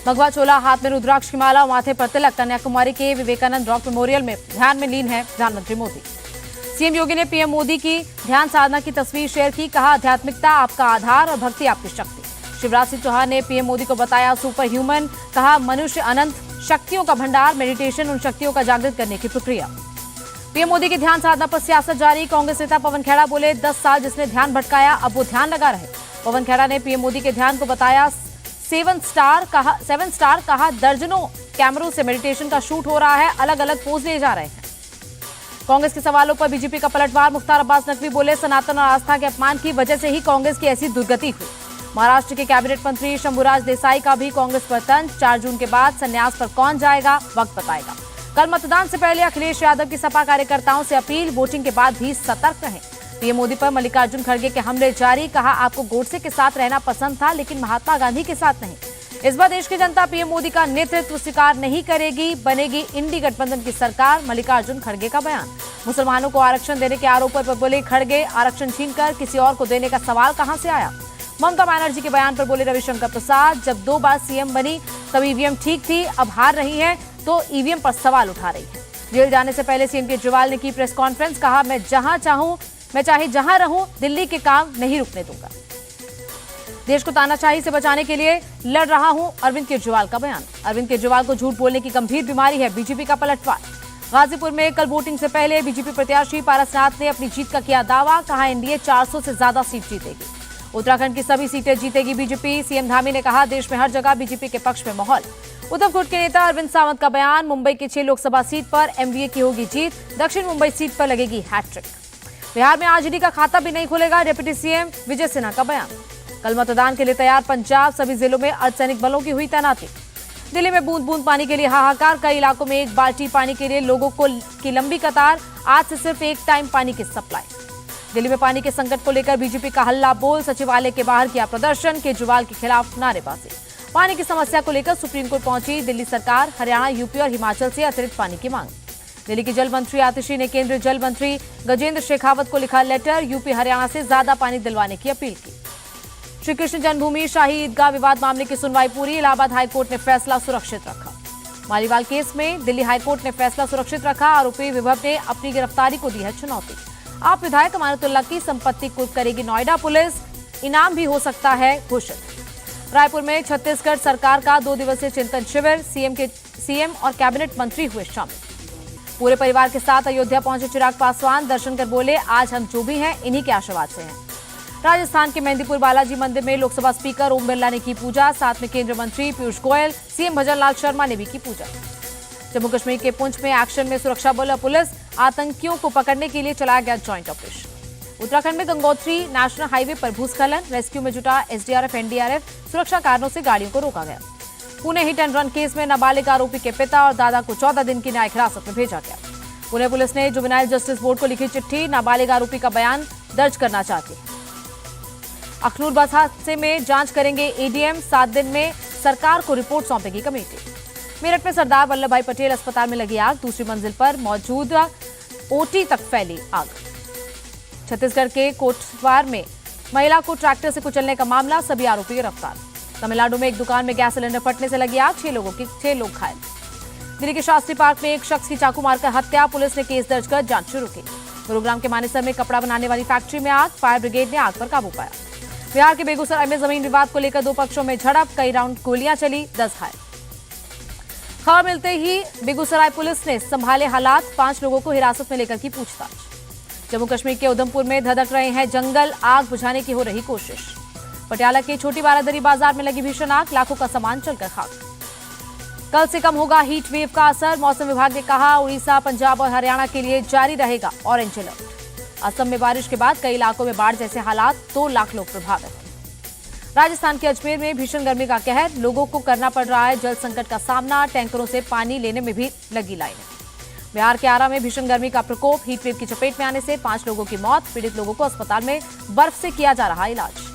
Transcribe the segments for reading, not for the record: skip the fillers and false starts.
भगवा चोला, हाथ में रुद्राक्ष की माला और माथे पर तिलक, कन्याकुमारी के विवेकानंद रॉक मेमोरियल में ध्यान में लीन है प्रधानमंत्री मोदी। सीएम योगी ने पीएम मोदी की ध्यान साधना की तस्वीर शेयर की, कहा आध्यात्मिकता आपका आधार और भक्ति आपकी शक्ति। शिवराज सिंह चौहान ने पीएम मोदी को बताया सुपर ह्यूमन, कहा मनुष्य अनंत शक्तियों का भंडार, मेडिटेशन उन शक्तियों का जागृत करने की प्रक्रिया। पीएम मोदी की ध्यान साधना पर सियासत जारी, कांग्रेस नेता पवन खेड़ा बोले 10 साल जिसने ध्यान भटकाया अब वो ध्यान लगा रहे। पवन खेड़ा ने पीएम मोदी के ध्यान को बताया 7 स्टार, कहा दर्जनों कैमरों से मेडिटेशन का शूट हो रहा है, अलग अलग पोज लिए जा रहे हैं। कांग्रेस के सवालों पर बीजेपी का पलटवार, मुख्तार अब्बास नकवी बोले सनातन और आस्था के अपमान की वजह से ही कांग्रेस की ऐसी दुर्गति हुई। महाराष्ट्र के कैबिनेट मंत्री शंभुराज देसाई का भी कांग्रेस पर तंज, 4 जून के बाद संन्यास पर कौन जाएगा वक्त बताएगा। कल मतदान से पहले अखिलेश यादव की सपा कार्यकर्ताओं से अपील, वोटिंग के बाद भी सतर्क रहें। पीएम मोदी पर मल्लिकार्जुन खड़गे के हमले जारी, कहा आपको गोडसे के साथ रहना पसंद था लेकिन महात्मा गांधी के साथ नहीं। इस बार देश की जनता पीएम मोदी का नेतृत्व स्वीकार नहीं करेगी, बनेगी इंडी गठबंधन की सरकार, मल्लिकार्जुन खड़गे का बयान। मुसलमानों को आरक्षण देने के आरोपों पर बोले खड़गे, आरक्षण छीनकर किसी और को देने का सवाल कहां से आया। ममता बनर्जी के बयान पर बोले रविशंकर प्रसाद, जब 2 बार सीएम बनी तब ईवीएम ठीक थी, अब हार रही है तो ईवीएम पर सवाल उठा रही है। जेल जाने से पहले सीएम केजरीवाल ने की प्रेस कॉन्फ्रेंस, कहा मैं चाहे जहां रहूं दिल्ली के काम नहीं रुकने दूंगा। देश को तानाशाही से बचाने के लिए लड़ रहा हूं, अरविंद केजरीवाल का बयान। अरविंद केजरीवाल को झूठ बोलने की गंभीर बीमारी है, बीजेपी का पलटवार। गाजीपुर में कल वोटिंग से पहले बीजेपी प्रत्याशी पारसनाथ ने अपनी जीत का किया दावा, कहा एनडीए 400 से ज्यादा सीट जीतेगी। उत्तराखंड की सभी सीटें जीतेगी बीजेपी, सीएम धामी ने कहा देश में हर जगह बीजेपी के पक्ष में माहौल। उद्धव गुट के नेता अरविंद सावंत का बयान, मुंबई की 6 लोकसभा सीट पर एमवीए की होगी जीत, दक्षिण मुंबई सीट पर लगेगी हैट्रिक। बिहार में आरजेडी का खाता भी नहीं खुलेगा, डिप्टी सीएम विजय सिन्हा का बयान। कल मतदान के लिए तैयार पंजाब, सभी जिलों में अर्धसैनिक बलों की हुई तैनाती। दिल्ली में बूंद बूंद पानी के लिए हाहाकार, कई इलाकों में 1 बाल्टी पानी के लिए लोगों की लंबी कतार, आज से सिर्फ 1 टाइम पानी की सप्लाई। दिल्ली में पानी के संकट को लेकर बीजेपी का हल्ला बोल, सचिवालय के बाहर किया प्रदर्शन, केजरीवाल के खिलाफ नारेबाजी। पानी की समस्या को लेकर सुप्रीम कोर्ट पहुंची दिल्ली सरकार, हरियाणा, यूपी और हिमाचल से अतिरिक्त पानी की मांग। दिल्ली की जल मंत्री आतिशी ने केंद्रीय जल मंत्री गजेंद्र शेखावत को लिखा लेटर, यूपी हरियाणा से ज्यादा पानी दिलवाने की अपील की। श्री कृष्ण जन्मभूमि शाही ईदगाह विवाद मामले की सुनवाई पूरी, इलाहाबाद हाईकोर्ट ने फैसला सुरक्षित रखा। मालीवाल केस में दिल्ली हाईकोर्ट ने फैसला सुरक्षित रखा, आरोपी विभव ने अपनी गिरफ्तारी को दी है चुनौती। आप विधायक अमानतुल्लाह की संपत्ति कुर्क करेगी नोएडा पुलिस, इनाम भी हो सकता है घोषित। रायपुर में छत्तीसगढ़ सरकार का 2 दिवसीय चिंतन शिविर, सीएम और कैबिनेट मंत्री हुए शामिल। पूरे परिवार के साथ अयोध्या पहुंचे चिराग पासवान, दर्शन कर बोले आज हम जो भी हैं इन्हीं के आशीर्वाद से हैं। राजस्थान के मेहंदीपुर बालाजी मंदिर में लोकसभा स्पीकर ओम बिरला ने की पूजा, साथ में केंद्रीय मंत्री पीयूष गोयल, सीएम भजनलाल शर्मा ने भी की पूजा। जम्मू कश्मीर के पुंछ में एक्शन में सुरक्षा बल और पुलिस, आतंकियों को पकड़ने के लिए चलाया गया जॉइंट ऑपरेशन। उत्तराखंड में गंगोत्री नेशनल हाईवे पर भूस्खलन, रेस्क्यू में जुटा एसडीआरएफ एनडीआरएफ, सुरक्षा कारणों से गाड़ियों को रोका गया। Pune hit and run case में नाबालिग आरोपी के पिता और दादा को 14 दिन की न्यायिक हिरासत में भेजा गया। पुणे पुलिस ने जुवेनाइल जस्टिस बोर्ड को लिखी चिट्ठी, नाबालिग आरोपी का बयान दर्ज करना चाहती है। अखनूर बस हादसे में जांच करेंगे एडीएम, 7 दिन में सरकार को रिपोर्ट सौंपेगी कमेटी। मेरठ में सरदार वल्लभ भाई पटेल अस्पताल में लगी आग, दूसरी मंजिल पर मौजूद ओटी तक फैली आग। छत्तीसगढ़ के कोटवार में महिला को ट्रैक्टर से कुचलने का मामला, सभी आरोपी गिरफ्तार। तमिलनाडु में एक दुकान में गैस सिलेंडर फटने से लगी आग, 6 लोग घायल। दिल्ली के शास्त्री पार्क में एक शख्स की चाकू मारकर हत्या, पुलिस ने केस दर्ज कर जांच शुरू की। गुरुग्राम के मानेसर में कपड़ा बनाने वाली फैक्ट्री में आग, फायर ब्रिगेड ने आग पर काबू पाया। बिहार के बेगूसराय में जमीन विवाद को लेकर 2 पक्षों में झड़प, कई राउंड गोलियां चली, 10 घायल। खबर मिलते ही बेगूसराय पुलिस ने संभाले हालात, 5 लोगों को हिरासत में लेकर की पूछताछ। जम्मू कश्मीर के उधमपुर में धधक रहे हैं जंगल, आग बुझाने की हो रही कोशिश। पटियाला के छोटी बारादरी बाजार में लगी भीषण आग, लाखों का सामान जलकर खाक। कल से कम होगा हीट वेव का असर, मौसम विभाग ने कहा उड़ीसा, पंजाब और हरियाणा के लिए जारी रहेगा ऑरेंज अलर्ट। असम में बारिश के बाद कई इलाकों में बाढ़ जैसे हालात, 2 लाख लोग प्रभावित। राजस्थान के अजमेर में भीषण गर्मी का कहर, लोगों को करना पड़ रहा है जल संकट का सामना, टैंकरों से पानी लेने में भी लगी लाइनें। बिहार के आरा में भीषण गर्मी का प्रकोप, हीट वेव की चपेट में आने से 5 लोगों की मौत, पीड़ित लोगों को अस्पताल में बर्फ से किया जा रहा इलाज।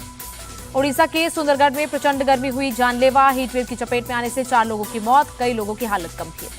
ओडिशा के सुंदरगढ़ में प्रचंड गर्मी हुई जानलेवा, हीट वेव की चपेट में आने से 4 लोगों की मौत, कई लोगों की हालत गंभीर।